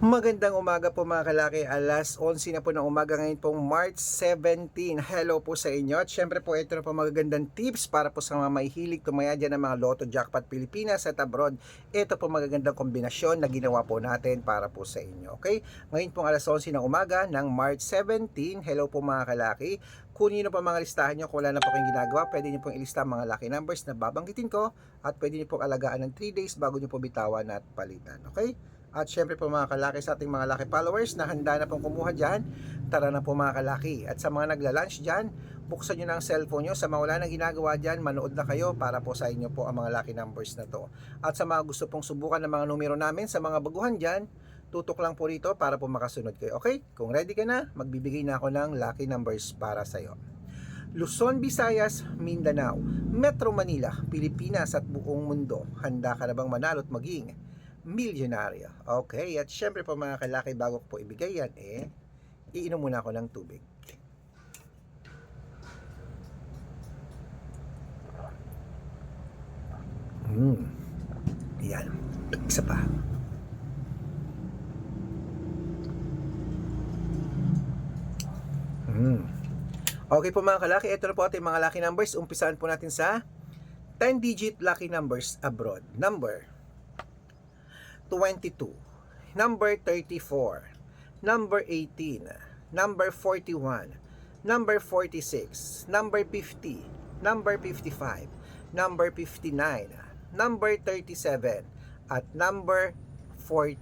Magandang umaga po mga kalaki, alas 11 na po ng umaga ngayon pong March 17. Hello po sa inyo at syempre po ito na po magagandang tips para po sa mga mahihilig tumaya dyan ng mga Lotto Jackpot Pilipinas at abroad. Ito po magagandang kombinasyon na ginawa po natin para po sa inyo. Okay? Ngayon pong alas 11 ng umaga ng March 17. Hello po mga kalaki. Kunin nyo po mga listahan nyo kung wala na po kayong ginagawa. Pwede nyo pong ilista mga lucky numbers na babanggitin ko at pwede nyo pong alagaan ng 3 days bago nyo po bitawan at palitan. Okay? At syempre po mga kalaki sa ating mga laki followers na handa na pong kumuha dyan, tara na po mga kalaki. At sa mga nagla-lunch dyan, buksan nyo na ang cellphone nyo. Sa mga wala na ginagawa dyan, manood na kayo para po sa inyo po ang mga lucky numbers na to. At sa mga gusto pong subukan ng mga numero namin sa mga baguhan dyan, tutok lang po rito para po makasunod kayo. Okay? Kung ready ka na, magbibigay na ako ng lucky numbers para sa'yo. Luzon, Visayas, Mindanao, Metro Manila, Pilipinas at buong mundo. Handa ka na bang manalo at maging milyonaryo? Okay, at syempre po mga kalaki, bago ko po ibigay yan, iinom muna ako ng tubig. Yan, isa pa. Okay po mga kalaki, ito na po ating mga lucky numbers. Umpisahan po natin sa 10-digit lucky numbers abroad. Number 22, number 34, number 18, number 41, number 46, number 50, number 55, number 59, number 37, at number 14.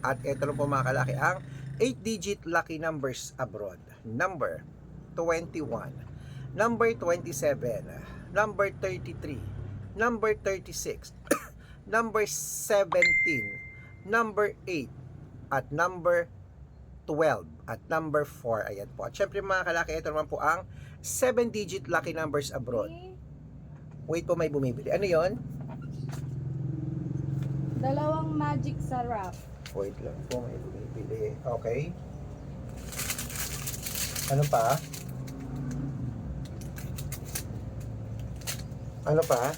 At ito na po mga kalaki ang 8-digit lucky numbers abroad. Number 21, number 27, number 33, number 36, number 17, number 8, at number 12, at number 4. Ayan po. At syempre mga kalaki, ito naman po ang 7-digit lucky numbers abroad. Wait po, may bumibili. Ano yon? Dalawang magic sarap. Wait lang po, may bumibili. Okay. Ano pa? Ano pa?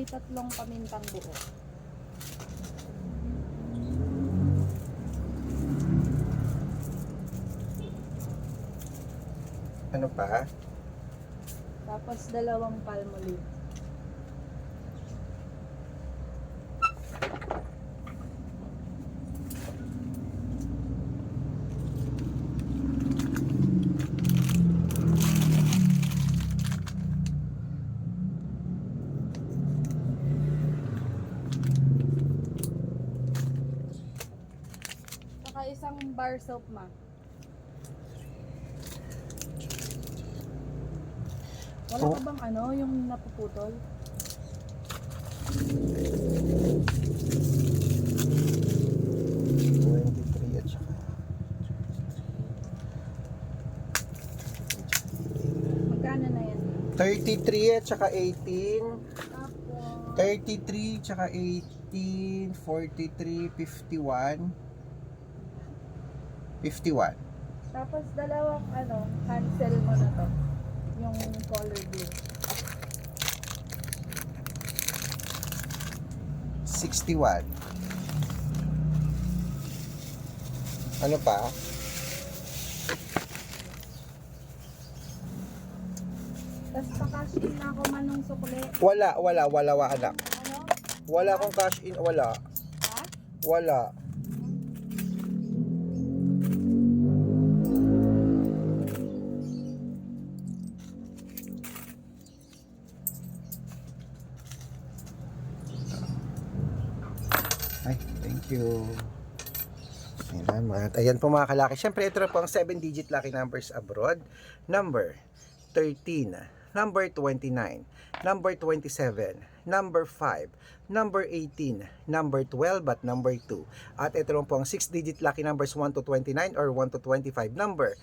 Tatlong pamintang buo. Ano pa? Tapos dalawang palmolive. Saka isang bar soap ma. Wala ka bang yung napuputol? 23 at saka Magkano na yan? 33 at saka 18. Tapos 33 tsaka 18, 43, 51. 51. Tapos dalawang cancel mo na to. Yung color blue. 61. Ano pa? Tapos pa-cash in na ako manong sukli. Wala anak. Ano? Wala akong cash in, wala. Ha? Wala. Ay, thank you. Salamat. Ayan po mga kalaki. Siyempre, ito na po ang 7-digit lucky numbers abroad. Number 13, number 29, number 27, number 5, number 18, number 12, at number 2. At ito na po ang 6-digit lucky numbers 1 to 29 or 1 to 25. Number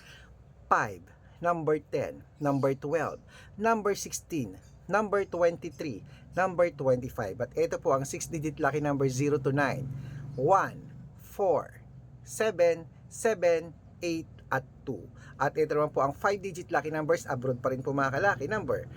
5, number 10, number 12, number 16, number 23, number 25. At ito po ang 6-digit lucky number 0 to 9. 1, 4, 7, 7, 8, at 2. At ito naman po ang 5-digit lucky numbers abroad pa rin po mga kalaki. Number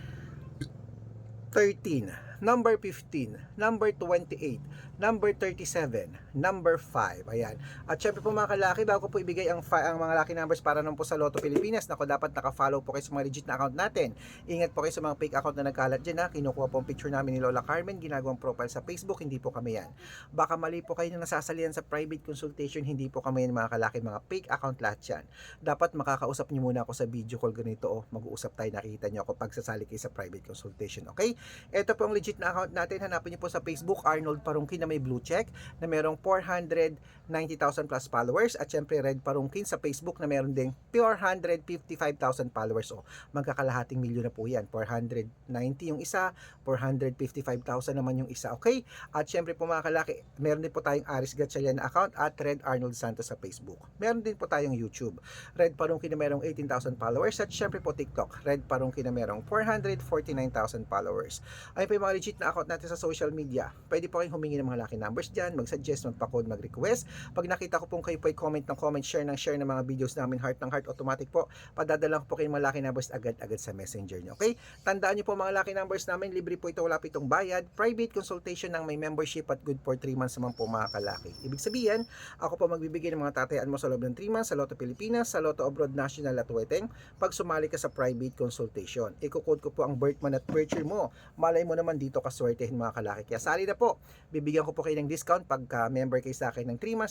13, number 15, number 28, number 37, number 5. Ayan. At syempre po mga kalaki, bago po ibigay ang mga lucky numbers para naman po sa Lotto Pilipinas, nako dapat naka-follow po kayo sa mga legit na account natin. Ingat po kayo sa mga fake account na nagkalat dyan ha. Kinukuha po ang picture namin ni Lola Carmen, ginagawang profile sa Facebook, hindi po kami yan. Baka mali po kayo na nasasalihan sa private consultation, hindi po kami yan mga kalaki, mga fake account lahat yan. Dapat makakausap niyo muna ako sa video call ganito, mag-uusap tayo, nakikita niyo ako pag sasali kayo sa private consultation, okay? Ito po ang legit na account natin, hanapin niyo po sa Facebook, Arnold Parungkin na may blue check, na merong 490,000 plus followers, at syempre Red Parungkin sa Facebook na meron ding 455,000 followers. O, magkakalahating milyon na po yan. 490 yung isa, 455,000 naman yung isa, okay? At syempre po mga kalaki, meron din po tayong Aris Gatchalian na account at Red Arnold Santos sa Facebook. Meron din po tayong YouTube, Red Parungkin na merong 18,000 followers, at syempre po TikTok, Red Parungkin na merong 449,000 followers. Ayun po yung mga legit na account natin sa social media. Pwede po kayong humingi ng mga lucky numbers dyan, mag-suggest, magpa-code, mag-request. Pag nakita ko pong kayo po ay comment ng comment, share ng mga videos namin, heart ng heart, automatic po, padadala ko po kayo mga lucky numbers agad-agad sa messenger nyo, okay? Tandaan nyo po mga lucky numbers namin, libre po ito, wala po itong bayad, private consultation ng may membership at good for 3 months naman po mga kalaki. Ibig sabihin, ako po magbibigay ng mga tatayaan mo sa loob ng 3 months sa Lotto Pilipinas, sa Lotto Abroad National at Weteng, pag sumali ka sa private consultation. Iko-code ko po ang birth month at birth year mo. Malay mo naman dito kaswertehin mga kalaki. Kaya sali na po. Bibigyan ko po kayo ng discount pagka member kayo sa akin ng 3 months,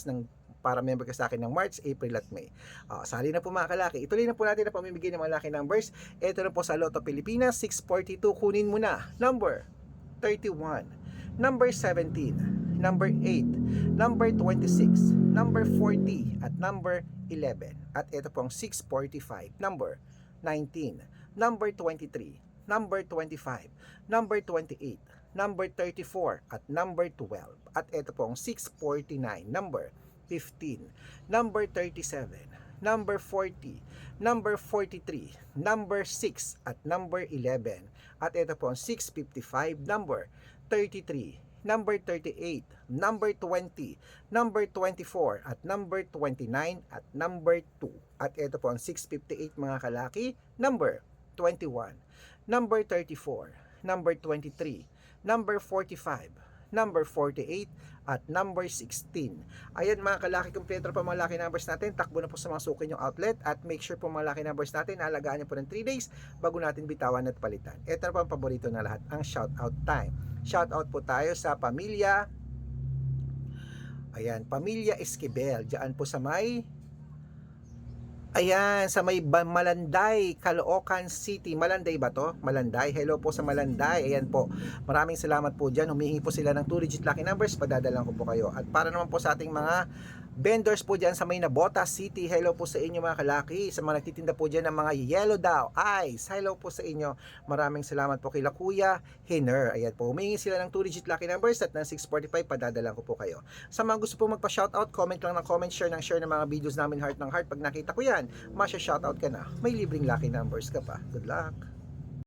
para member ka sa akin ng March, April at May. Sali na po mga kalaki. Ituloy na po natin na pamimigay ng mga lucky numbers. Ito na po sa Lotto Pilipinas, 642. Kunin mo na. Number 31, number 17, number 8, number 26, number 40, at number 11. At ito po ang 645, number 19, number 23, number 25, number 28, number 34, at number 12. At ito po ang 649, number 15, number 37, number 40, number 43, number 6, at number 11. At ito po ang 655, number 33, number 38, number 20, number 24, at number 29, at number 2. At ito po ang 658 mga kalaki, number 21, number 34, number 23, number 45, number 48, at number 16. Ayan mga kalaki, kompleto pa mga lucky numbers natin. Takbo na po sa mga suki yung outlet, at make sure po mga lucky numbers natin, alagaan nyo po ng 3 days bago natin bitawan at palitan. Ito na po ang paborito na lahat, ang shoutout time. Shoutout po tayo sa pamilya, ayan, pamilya Esquivel, dyan po sa may, ayan, sa may Malanday, Caloocan City. Malanday ba to? Malanday. Hello po sa Malanday. Ayan po. Maraming salamat po dyan. Humihingi po sila ng 2 digit lucky numbers. Padadalan ko po kayo. At para naman po sa ating mga vendors po dyan sa may Nabota City, hello po sa inyo mga kalaki. Sa mga nagtitinda po dyan ng mga yellow daw ice, hello po sa inyo. Maraming salamat po kay Kuya Hiner. Ayan po. Humihingi sila ng 2 digit lucky numbers at ng 645. Padadalan ko po kayo. Sa mga gusto po magpa-shoutout, comment lang ng comment, share ng mga videos namin, heart ng heart. Pag nakita ko yan, masya-shoutout ka na. May libreng lucky numbers ka pa. Good luck!